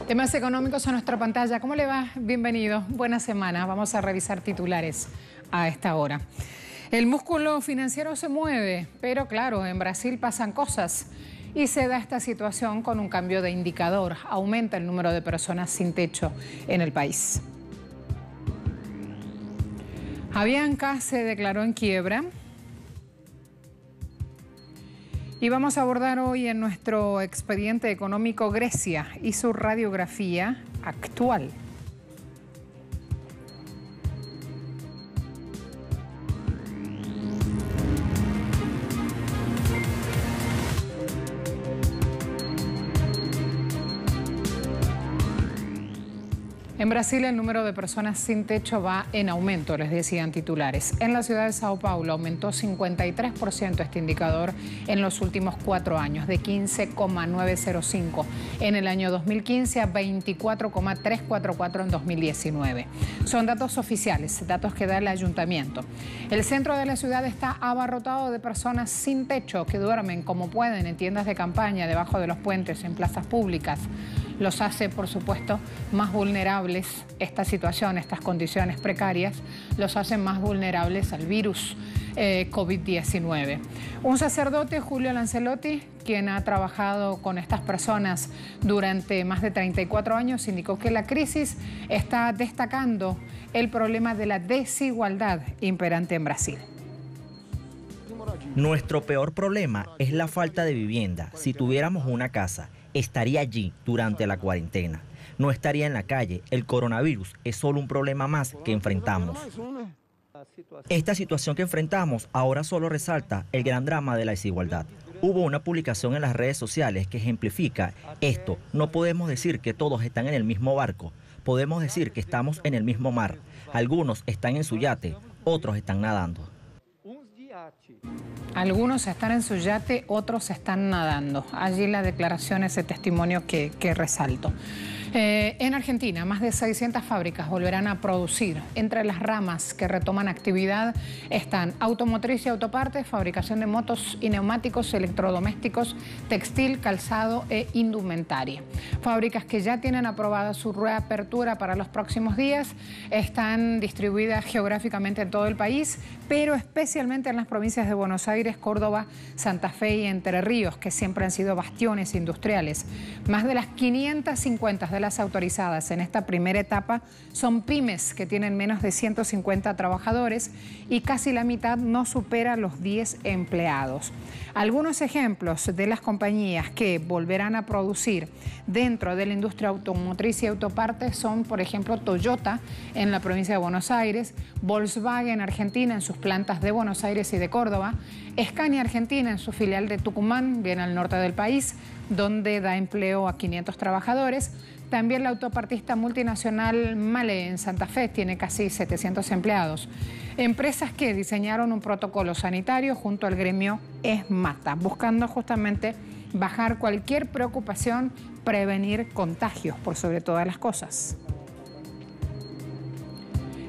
Temas económicos a nuestra pantalla. ¿Cómo le va? Bienvenido. Buena semana. Vamos a revisar titulares a esta hora. El músculo financiero se mueve, pero claro, en Brasil pasan cosas y se da esta situación con un cambio de indicador. Aumenta el número de personas sin techo en el país. Avianca se declaró en quiebra. Y vamos a abordar hoy en nuestro expediente económico Grecia y su radiografía actual. En Brasil el número de personas sin techo va en aumento, les decían titulares. En la ciudad de Sao Paulo aumentó 53% este indicador en los últimos 4 años, de 15,905 en el año 2015 a 24,344 en 2019. Son datos oficiales, datos que da el ayuntamiento. El centro de la ciudad está abarrotado de personas sin techo que duermen como pueden en tiendas de campaña, debajo de los puentes, en plazas públicas. Los hace, por supuesto, más vulnerables esta situación, estas condiciones precarias, los hacen más vulnerables al virus COVID-19. Un sacerdote, Julio Lancelotti, quien ha trabajado con estas personas durante más de 34 años, indicó que la crisis está destacando el problema de la desigualdad imperante en Brasil. Nuestro peor problema es la falta de vivienda. Si tuviéramos una casa, estaría allí durante la cuarentena. No estaría en la calle. El coronavirus es solo un problema más que enfrentamos. Esta situación que enfrentamos ahora solo resalta el gran drama de la desigualdad. Hubo una publicación en las redes sociales que ejemplifica esto. No podemos decir que todos están en el mismo barco. Podemos decir que estamos en el mismo mar. Algunos están en su yate, otros están nadando. Algunos están en su yate, otros están nadando. Allí la declaración, ese testimonio que resalto. En Argentina, más de 600 fábricas volverán a producir. Entre las ramas que retoman actividad están automotriz y autopartes, fabricación de motos y neumáticos, electrodomésticos, textil, calzado e indumentaria. Fábricas que ya tienen aprobada su reapertura para los próximos días están distribuidas geográficamente en todo el país, pero especialmente en las provincias de Buenos Aires, Córdoba, Santa Fe y Entre Ríos, que siempre han sido bastiones industriales. Más de las 550 de las autorizadas en esta primera etapa son pymes que tienen menos de 150 trabajadores y casi la mitad no supera los 10 empleados. Algunos ejemplos de las compañías que volverán a producir dentro de la industria automotriz y autopartes son, por ejemplo, Toyota en la provincia de Buenos Aires, Volkswagen Argentina en sus plantas de Buenos Aires y de Córdoba, Scania Argentina en su filial de Tucumán, bien al norte del país, donde da empleo a 500 trabajadores. También la autopartista multinacional Mahle en Santa Fe tiene casi 700 empleados. Empresas que diseñaron un protocolo sanitario junto al gremio ESMATA, buscando justamente bajar cualquier preocupación, prevenir contagios por sobre todas las cosas.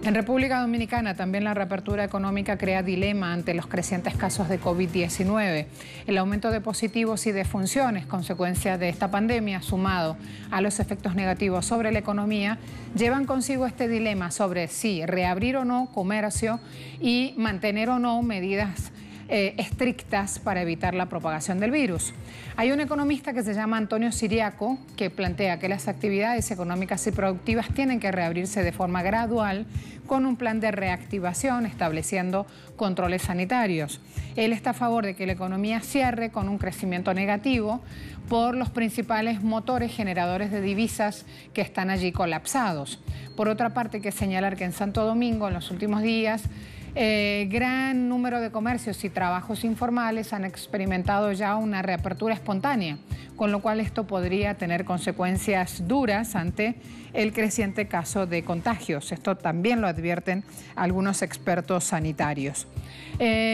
En República Dominicana también la reapertura económica crea dilema ante los crecientes casos de COVID-19. El aumento de positivos y defunciones, consecuencia de esta pandemia, sumado a los efectos negativos sobre la economía, llevan consigo este dilema sobre si reabrir o no comercio y mantener o no medidas estrictas para evitar la propagación del virus. Hay un economista que se llama Antonio Siriaco que plantea que las actividades económicas y productivas tienen que reabrirse de forma gradual con un plan de reactivación estableciendo controles sanitarios. Él está a favor de que la economía cierre con un crecimiento negativo por los principales motores generadores de divisas que están allí colapsados. Por otra parte, hay que señalar que en Santo Domingo en los últimos días gran número de comercios y trabajos informales han experimentado ya una reapertura espontánea, con lo cual esto podría tener consecuencias duras ante el creciente caso de contagios. Esto también lo advierten algunos expertos sanitarios.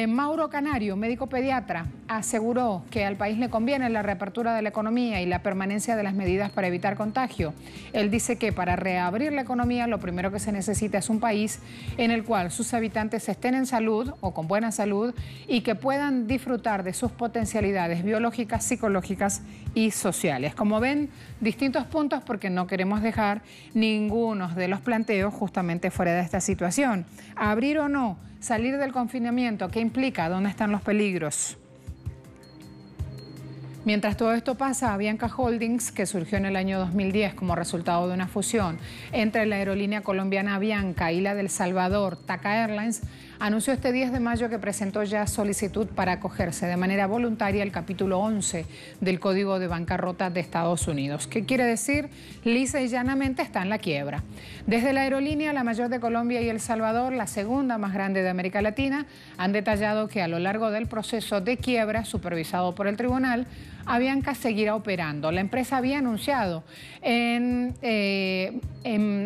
Mauro Canario, médico pediatra, aseguró que al país le conviene la reapertura de la economía y la permanencia de las medidas para evitar contagio. Él dice que para reabrir la economía lo primero que se necesita es un país en el cual sus habitantes pacientes estén en salud o con buena salud y que puedan disfrutar de sus potencialidades biológicas, psicológicas y sociales. Como ven, distintos puntos porque no queremos dejar ninguno de los planteos justamente fuera de esta situación. ¿Abrir o no? ¿Salir del confinamiento? ¿Qué implica? ¿Dónde están los peligros? Mientras todo esto pasa, Avianca Holdings, que surgió en el año 2010 como resultado de una fusión entre la aerolínea colombiana Avianca y la del Salvador, TACA Airlines, anunció este 10 de mayo que presentó ya solicitud para acogerse de manera voluntaria al capítulo 11 del Código de Bancarrota de Estados Unidos. ¿Qué quiere decir? Lisa y llanamente está en la quiebra. Desde la aerolínea, la mayor de Colombia y El Salvador, la segunda más grande de América Latina, han detallado que a lo largo del proceso de quiebra supervisado por el tribunal, Avianca seguirá operando. La empresa había anunciado en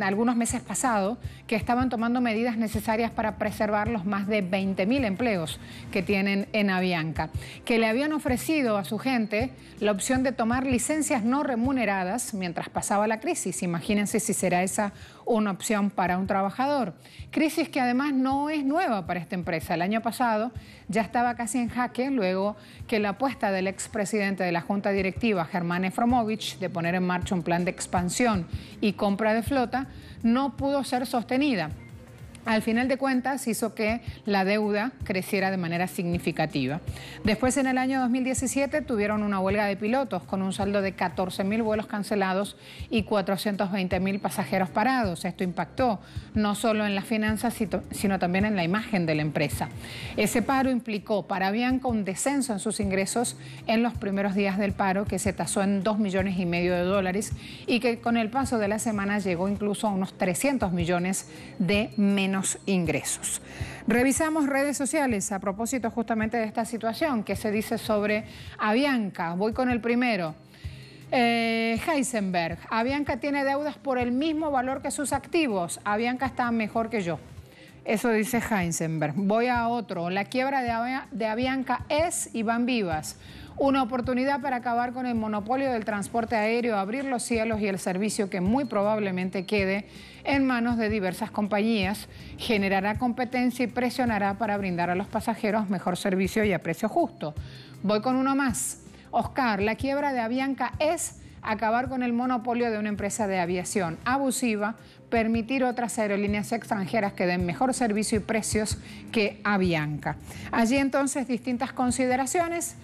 algunos meses pasados que estaban tomando medidas necesarias para preservar los más de 20.000 empleos que tienen en Avianca, que le habían ofrecido a su gente la opción de tomar licencias no remuneradas mientras pasaba la crisis. Imagínense si será esa una opción para un trabajador. Crisis que además no es nueva para esta empresa. El año pasado ya estaba casi en jaque luego que la apuesta del expresidente de la Junta Directiva, Germán Efromovich, de poner en marcha un plan de expansión y compra de flota, no pudo ser sostenida. Al final de cuentas hizo que la deuda creciera de manera significativa. Después, en el año 2017, tuvieron una huelga de pilotos con un saldo de 14.000 vuelos cancelados y 420.000 pasajeros parados. Esto impactó no solo en las finanzas, sino también en la imagen de la empresa. Ese paro implicó para Avianca un descenso en sus ingresos en los primeros días del paro, que se tasó en $2,5 millones y que con el paso de la semana llegó incluso a unos 300 millones de menos ingresos. Revisamos redes sociales a propósito justamente de esta situación que se dice sobre Avianca. Voy con el primero. Heisenberg, Avianca tiene deudas por el mismo valor que sus activos. Avianca está mejor que yo. Eso dice Heisenberg. Voy a otro. La quiebra de Avianca es Iván Vivas. Una oportunidad para acabar con el monopolio del transporte aéreo, abrir los cielos y el servicio que muy probablemente quede en manos de diversas compañías, generará competencia y presionará para brindar a los pasajeros mejor servicio y a precio justo. Voy con uno más. Oscar, la quiebra de Avianca es acabar con el monopolio de una empresa de aviación abusiva, permitir otras aerolíneas extranjeras que den mejor servicio y precios que Avianca. Allí entonces distintas consideraciones.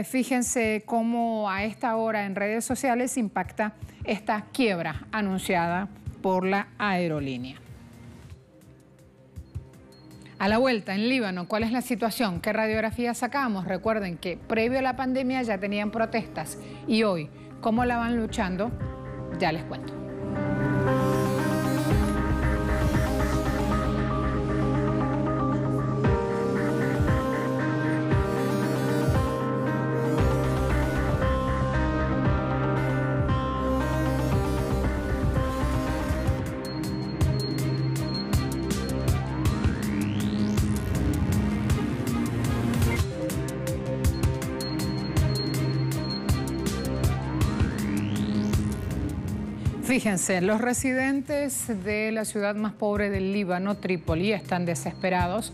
Fíjense cómo a esta hora en redes sociales impacta esta quiebra anunciada por la aerolínea. A la vuelta, en Líbano, ¿cuál es la situación? ¿Qué radiografía sacamos? Recuerden que previo a la pandemia ya tenían protestas y hoy, ¿cómo la van luchando? Ya les cuento. Fíjense, los residentes de la ciudad más pobre del Líbano, Trípoli, están desesperados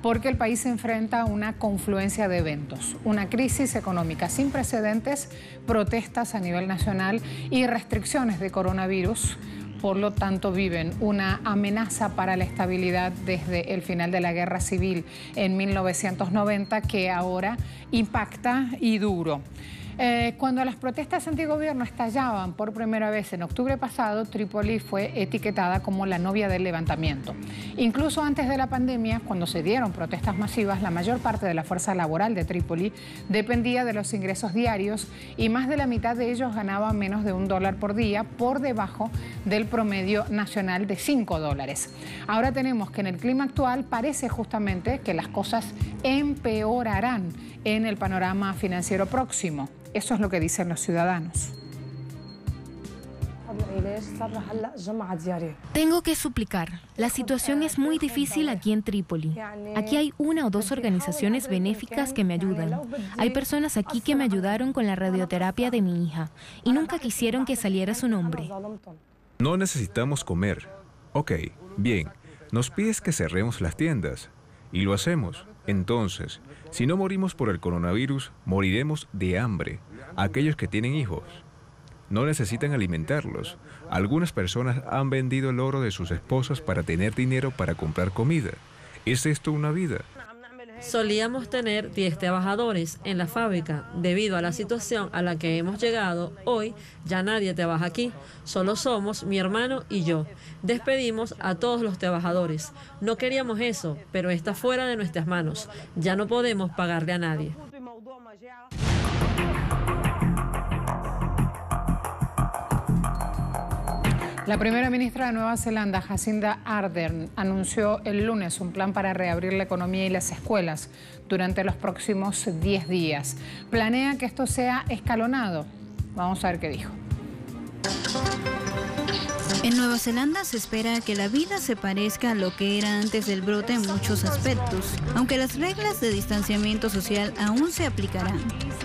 porque el país se enfrenta a una confluencia de eventos, una crisis económica sin precedentes, protestas a nivel nacional y restricciones de coronavirus. Por lo tanto, viven una amenaza para la estabilidad desde el final de la guerra civil en 1990 que ahora impacta y duro. Cuando las protestas antigobierno estallaban por primera vez en octubre pasado, Trípoli fue etiquetada como la novia del levantamiento. Incluso antes de la pandemia, cuando se dieron protestas masivas, la mayor parte de la fuerza laboral de Trípoli dependía de los ingresos diarios y más de la mitad de ellos ganaban menos de $1 por día, por debajo del promedio nacional de $5. Ahora tenemos que en el clima actual parece justamente que las cosas empeorarán en el panorama financiero próximo. Eso es lo que dicen los ciudadanos. Tengo que suplicar. La situación es muy difícil aquí en Trípoli. Aquí hay 1 o 2 organizaciones benéficas que me ayudan. Hay personas aquí que me ayudaron con la radioterapia de mi hija y nunca quisieron que saliera su nombre. No necesitamos comer. Ok, bien. Nos pides que cerremos las tiendas, y lo hacemos. Entonces, si no morimos por el coronavirus, moriremos de hambre. Aquellos que tienen hijos no necesitan alimentarlos. Algunas personas han vendido el oro de sus esposas para tener dinero para comprar comida. ¿Es esto una vida? Solíamos tener 10 trabajadores en la fábrica. Debido a la situación a la que hemos llegado, hoy ya nadie trabaja aquí. Solo somos mi hermano y yo. Despedimos a todos los trabajadores. No queríamos eso, pero está fuera de nuestras manos. Ya no podemos pagarle a nadie. La primera ministra de Nueva Zelanda, Jacinda Ardern, anunció el lunes un plan para reabrir la economía y las escuelas durante los próximos 10 días. Planea que esto sea escalonado. Vamos a ver qué dijo. En Nueva Zelanda se espera que la vida se parezca a lo que era antes del brote en muchos aspectos, aunque las reglas de distanciamiento social aún se aplicarán.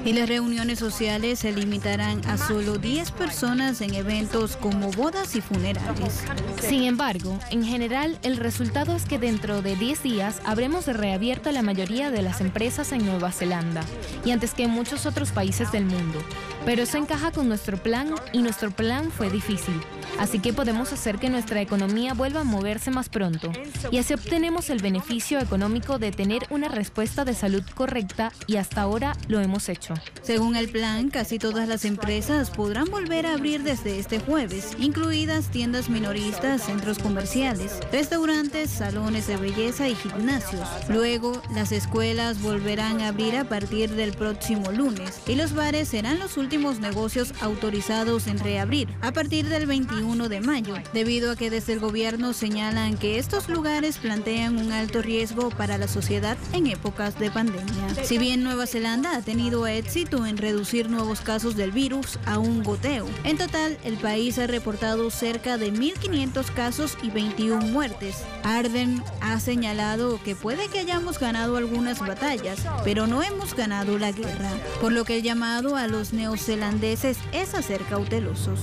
Y las reuniones sociales se limitarán a solo 10 personas en eventos como bodas y funerales. Sin embargo, en general, el resultado es que dentro de 10 días habremos reabierto la mayoría de las empresas en Nueva Zelanda, y antes que en muchos otros países del mundo. Pero eso encaja con nuestro plan, y nuestro plan fue difícil. Así que podemos hacer que nuestra economía vuelva a moverse más pronto. Y así obtenemos el beneficio económico de tener una respuesta de salud correcta, y hasta ahora lo hemos hecho. Según el plan, casi todas las empresas podrán volver a abrir desde este jueves, incluidas tiendas minoristas, centros comerciales, restaurantes, salones de belleza y gimnasios. Luego, las escuelas volverán a abrir a partir del próximo lunes y los bares serán los últimos negocios autorizados en reabrir a partir del 21 de mayo, debido a que desde el gobierno señalan que estos lugares plantean un alto riesgo para la sociedad en épocas de pandemia. Si bien Nueva Zelanda ha tenido éxito en reducir nuevos casos del virus a un goteo, en total el país ha reportado cerca de 1.500 casos y 21 muertes. Ardern ha señalado que puede que hayamos ganado algunas batallas, pero no hemos ganado la guerra, por lo que el llamado a los neozelandeses es a ser cautelosos.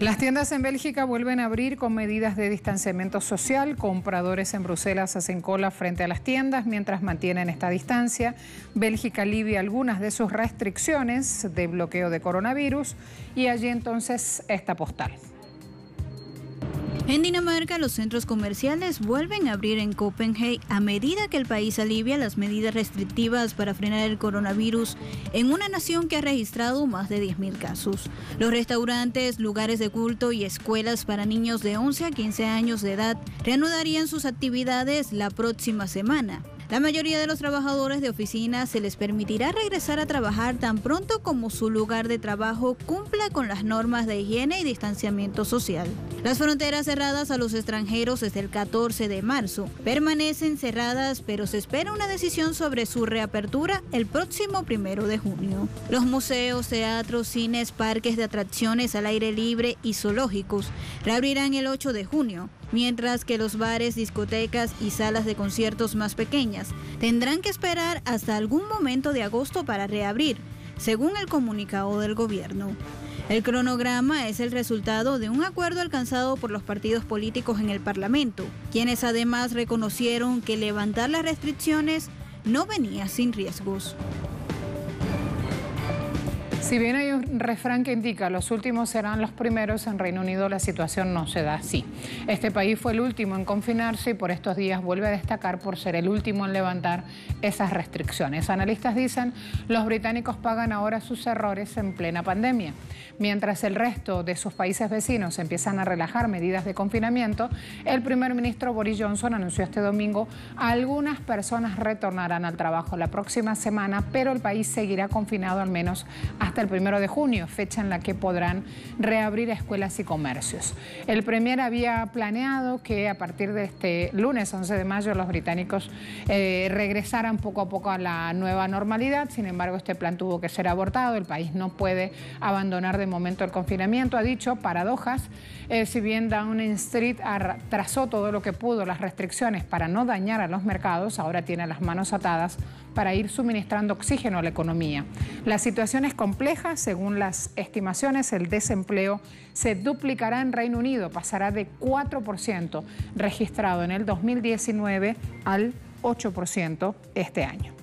Las tiendas en Bélgica vuelven a abrir con medidas de distanciamiento social. Compradores en Bruselas hacen cola frente a las tiendas mientras mantienen esta distancia. Bélgica alivia algunas de sus restricciones de bloqueo de coronavirus y allí entonces esta postal. En Dinamarca, los centros comerciales vuelven a abrir en Copenhague a medida que el país alivia las medidas restrictivas para frenar el coronavirus en una nación que ha registrado más de 10.000 casos. Los restaurantes, lugares de culto y escuelas para niños de 11 a 15 años de edad reanudarían sus actividades la próxima semana. La mayoría de los trabajadores de oficinas se les permitirá regresar a trabajar tan pronto como su lugar de trabajo cumpla con las normas de higiene y distanciamiento social. Las fronteras cerradas a los extranjeros desde el 14 de marzo permanecen cerradas, pero se espera una decisión sobre su reapertura el próximo 1 de junio. Los museos, teatros, cines, parques de atracciones al aire libre y zoológicos reabrirán el 8 de junio. Mientras que los bares, discotecas y salas de conciertos más pequeñas tendrán que esperar hasta algún momento de agosto para reabrir, según el comunicado del gobierno. El cronograma es el resultado de un acuerdo alcanzado por los partidos políticos en el Parlamento, quienes además reconocieron que levantar las restricciones no venía sin riesgos. Si bien hay un refrán que indica los últimos serán los primeros, en Reino Unido la situación no se da así. Este país fue el último en confinarse y por estos días vuelve a destacar por ser el último en levantar esas restricciones. Analistas dicen los británicos pagan ahora sus errores en plena pandemia. Mientras el resto de sus países vecinos empiezan a relajar medidas de confinamiento, el primer ministro Boris Johnson anunció este domingo algunas personas retornarán al trabajo la próxima semana, pero el país seguirá confinado al menos hasta el 1 de junio, fecha en la que podrán reabrir escuelas y comercios. El premier había planeado que a partir de este lunes 11 de mayo los británicos regresaran poco a poco a la nueva normalidad. Sin embargo, este plan tuvo que ser abortado. El país no puede abandonar de momento el confinamiento. Ha dicho paradojas. Si bien Downing Street trazó todo lo que pudo las restricciones para no dañar a los mercados, ahora tiene las manos atadas para ir suministrando oxígeno a la economía. La situación es compleja. Según las estimaciones, el desempleo se duplicará en Reino Unido, pasará de 4% registrado en el 2019 al 8% este año.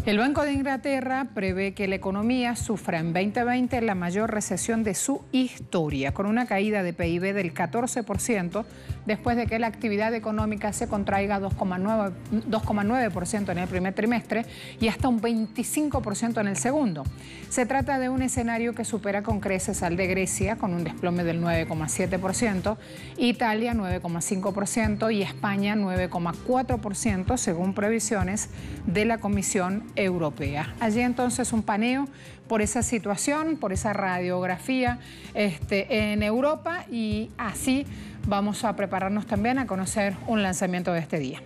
El Banco de Inglaterra prevé que la economía sufra en 2020 la mayor recesión de su historia, con una caída de PIB del 14%, después de que la actividad económica se contraiga 2,9% en el primer trimestre y hasta un 25% en el segundo. Se trata de un escenario que supera con creces al de Grecia, con un desplome del 9,7%, Italia 9,5% y España 9,4%, según previsiones de la Comisión Europea. Allí entonces un paneo por esa situación, por esa radiografía en Europa, y así vamos a prepararnos también a conocer un lanzamiento de este día.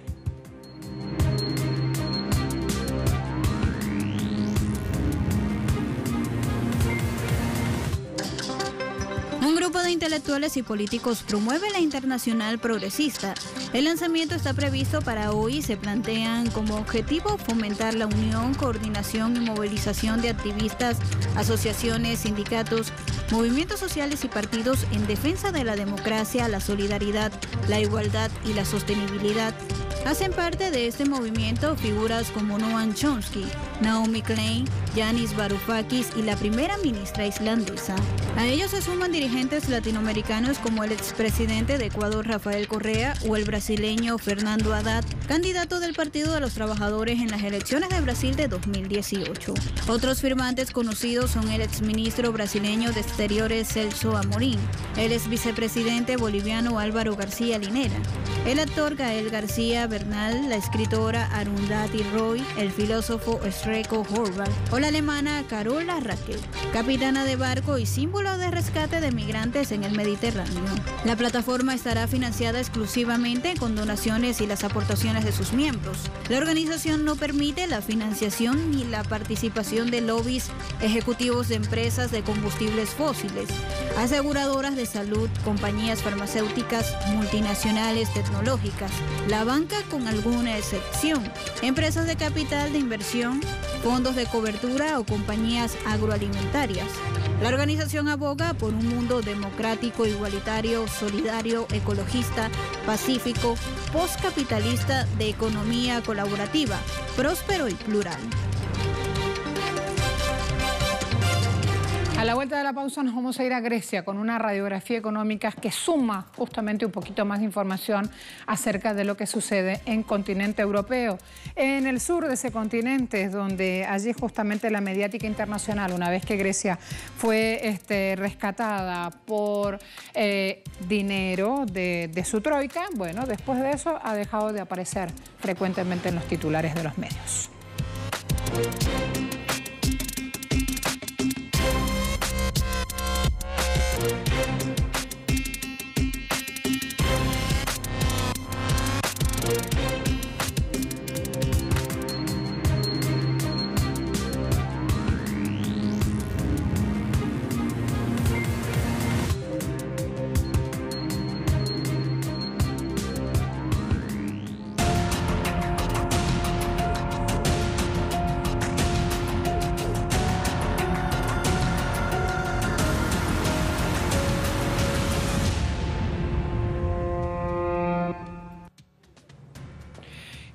Un grupo de intelectuales y políticos promueve la Internacional Progresista. El lanzamiento está previsto para hoy y se plantean como objetivo fomentar la unión, coordinación y movilización de activistas, asociaciones, sindicatos, movimientos sociales y partidos en defensa de la democracia, la solidaridad, la igualdad y la sostenibilidad. Hacen parte de este movimiento figuras como Noam Chomsky, Naomi Klein, Yanis Varoufakis y la primera ministra islandesa. A ellos se suman dirigentes latinoamericanos como el expresidente de Ecuador, Rafael Correa, o el brasileño Fernando Haddad, candidato del Partido de los Trabajadores en las elecciones de Brasil de 2018. Otros firmantes conocidos son el exministro brasileño de Exteriores Celso Amorim, el exvicepresidente boliviano Álvaro García Linera, el actor Gael García Bernal, la escritora Arundhati Roy, el filósofo Sreko Horvath o la alemana Carola Rakel, capitana de barco y símbolo de rescate de migrantes en el Mediterráneo. La plataforma estará financiada exclusivamente con donaciones y las aportaciones de sus miembros. La organización no permite la financiación ni la participación de lobbies ejecutivos de empresas de combustibles fósiles, aseguradoras de salud, compañías farmacéuticas, multinacionales tecnológicas, la banca con alguna excepción, empresas de capital de inversión, fondos de cobertura o compañías agroalimentarias. La organización aboga por un mundo democrático, igualitario, solidario, ecologista, pacífico, postcapitalista, de economía colaborativa, próspero y plural. A la vuelta de la pausa nos vamos a ir a Grecia con una radiografía económica que suma justamente un poquito más de información acerca de lo que sucede en continente europeo. En el sur de ese continente es donde allí justamente la mediática internacional, una vez que Grecia fue rescatada por dinero de su troika, bueno, después de eso ha dejado de aparecer frecuentemente en los titulares de los medios.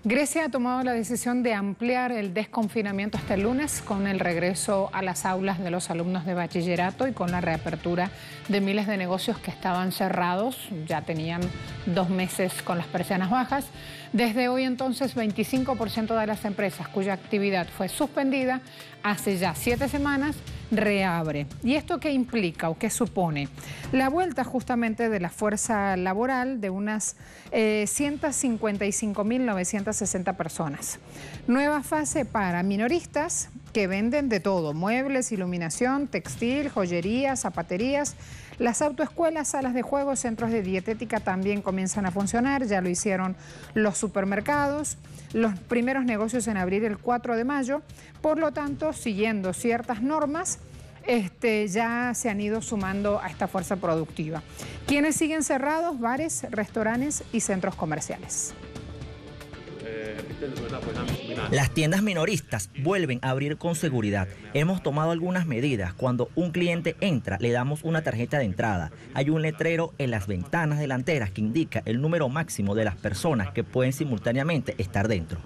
Grecia ha tomado la decisión de ampliar el desconfinamiento este lunes con el regreso a las aulas de los alumnos de bachillerato y con la reapertura de miles de negocios que estaban cerrados, ya tenían 2 meses con las persianas bajas. Desde hoy entonces 25% de las empresas cuya actividad fue suspendida hace ya 7 semanas reabre. ¿Y esto qué implica o qué supone? La vuelta justamente de la fuerza laboral de unas 155.960 personas. Nueva fase para minoristas que venden de todo: muebles, iluminación, textil, joyería, zapaterías. Las autoescuelas, salas de juego, centros de dietética también comienzan a funcionar. Ya lo hicieron los supermercados. Los primeros negocios en abrir el 4 de mayo. Por lo tanto, siguiendo ciertas normas, ya se han ido sumando a esta fuerza productiva. ¿Quiénes siguen cerrados? Bares, restaurantes y centros comerciales. Las tiendas minoristas vuelven a abrir con seguridad. Hemos tomado algunas medidas. Cuando un cliente entra, le damos una tarjeta de entrada. Hay un letrero en las ventanas delanteras que indica el número máximo de las personas que pueden simultáneamente estar dentro.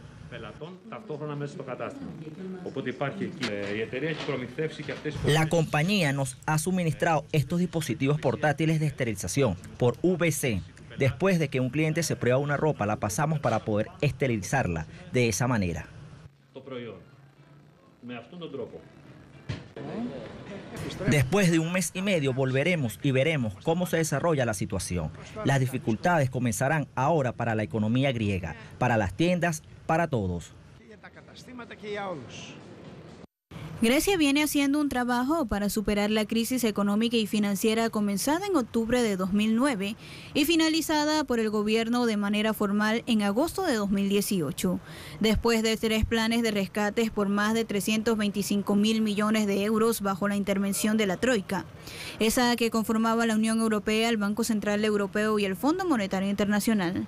La compañía nos ha suministrado estos dispositivos portátiles de esterilización por VC. Después de que un cliente se prueba una ropa, la pasamos para poder esterilizarla de esa manera. Después de un mes y medio volveremos y veremos cómo se desarrolla la situación. Las dificultades comenzarán ahora para la economía griega, para las tiendas, para todos. Grecia viene haciendo un trabajo para superar la crisis económica y financiera comenzada en octubre de 2009 y finalizada por el gobierno de manera formal en agosto de 2018. Después de 3 planes de rescates por más de 325.000 millones de euros bajo la intervención de la Troika, esa que conformaba la Unión Europea, el Banco Central Europeo y el Fondo Monetario Internacional.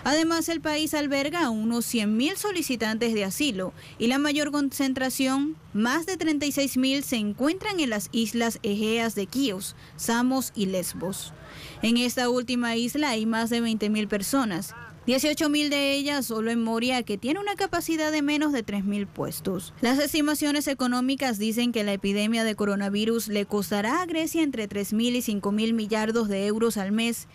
Además, el país alberga a unos 100.000 solicitantes de asilo y la mayor concentración, más de 36.000, se encuentran en las islas Egeas de Kíos, Samos y Lesbos. En esta última isla hay más de 20.000 personas, 18.000 de ellas solo en Moria, que tiene una capacidad de menos de 3.000 puestos. Las estimaciones económicas dicen que la epidemia de coronavirus le costará a Grecia entre 3.000 y 5.000 millardos de euros al mes,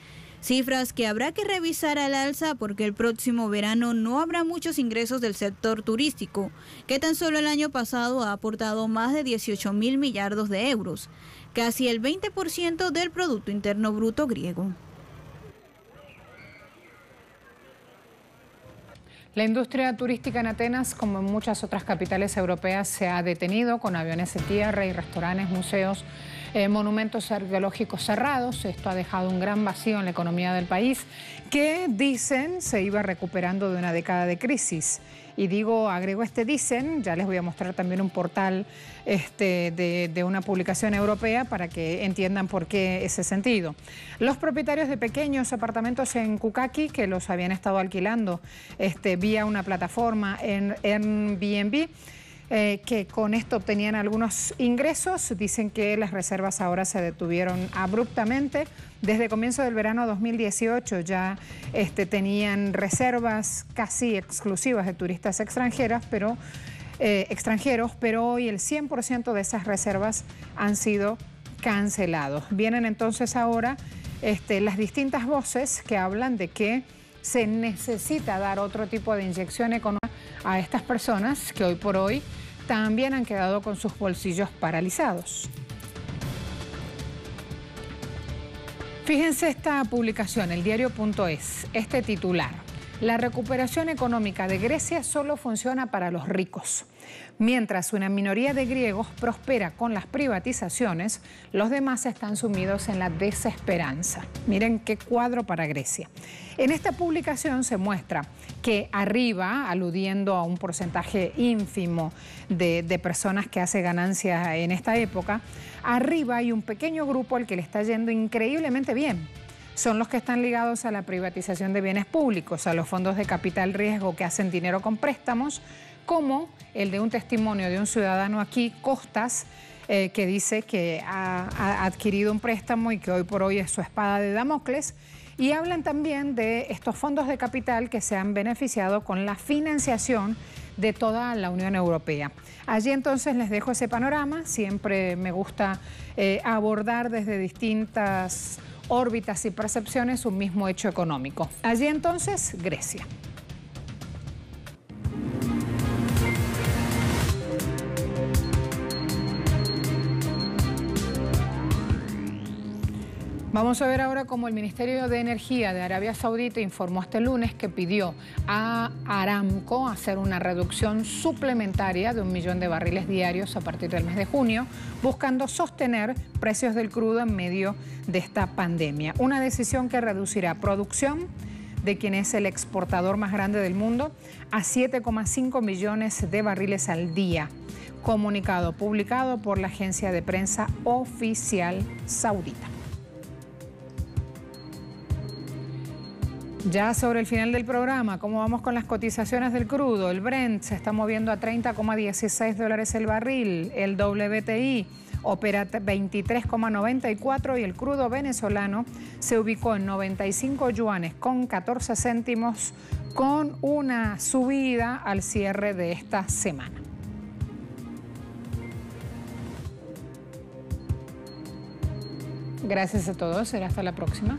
cifras que habrá que revisar al alza porque el próximo verano no habrá muchos ingresos del sector turístico, que tan solo el año pasado ha aportado más de 18.000 millardos de euros, casi el 20% del Producto Interno Bruto griego. La industria turística en Atenas, como en muchas otras capitales europeas, se ha detenido con aviones de tierra y restaurantes, museos, monumentos arqueológicos cerrados. Esto ha dejado un gran vacío en la economía del país, que dicen se iba recuperando de una década de crisis. Y digo, agrego dicen, ya les voy a mostrar también un portal de una publicación europea para que entiendan por qué ese sentido. Los propietarios de pequeños apartamentos en Kukaki, que los habían estado alquilando vía una plataforma en Airbnb, que con esto obtenían algunos ingresos, dicen que las reservas ahora se detuvieron abruptamente. Desde comienzo del verano 2018 ya tenían reservas casi exclusivas de turistas extranjeros, pero hoy el 100% de esas reservas han sido cancelados. Vienen entonces ahora las distintas voces que hablan de que se necesita dar otro tipo de inyección económica a estas personas que hoy por hoy también han quedado con sus bolsillos paralizados. Fíjense esta publicación, el diario.es, este titular: la recuperación económica de Grecia solo funciona para los ricos. Mientras una minoría de griegos prospera con las privatizaciones, los demás están sumidos en la desesperanza. Miren qué cuadro para Grecia. En esta publicación se muestra que arriba, aludiendo a un porcentaje ínfimo de personas que hace ganancias en esta época, arriba hay un pequeño grupo al que le está yendo increíblemente bien. Son los que están ligados a la privatización de bienes públicos, a los fondos de capital riesgo que hacen dinero con préstamos, como el de un testimonio de un ciudadano aquí, Costas, que dice que ha adquirido un préstamo y que hoy por hoy es su espada de Damocles. Y hablan también de estos fondos de capital que se han beneficiado con la financiación de toda la Unión Europea. Allí entonces les dejo ese panorama. Siempre me gusta abordar desde distintas órbitas y percepciones un mismo hecho económico. Allí entonces, Grecia. Vamos a ver ahora cómo el Ministerio de Energía de Arabia Saudita informó este lunes que pidió a Aramco hacer una reducción suplementaria de 1 millón de barriles diarios a partir del mes de junio, buscando sostener precios del crudo en medio de esta pandemia. Una decisión que reducirá producción de quien es el exportador más grande del mundo a 7,5 millones de barriles al día. Comunicado publicado por la agencia de prensa oficial saudita. Ya sobre el final del programa, ¿cómo vamos con las cotizaciones del crudo? El Brent se está moviendo a $30,16 el barril, el WTI opera 23,94 y el crudo venezolano se ubicó en 95 yuanes con 14 céntimos con una subida al cierre de esta semana. Gracias a todos, será hasta la próxima.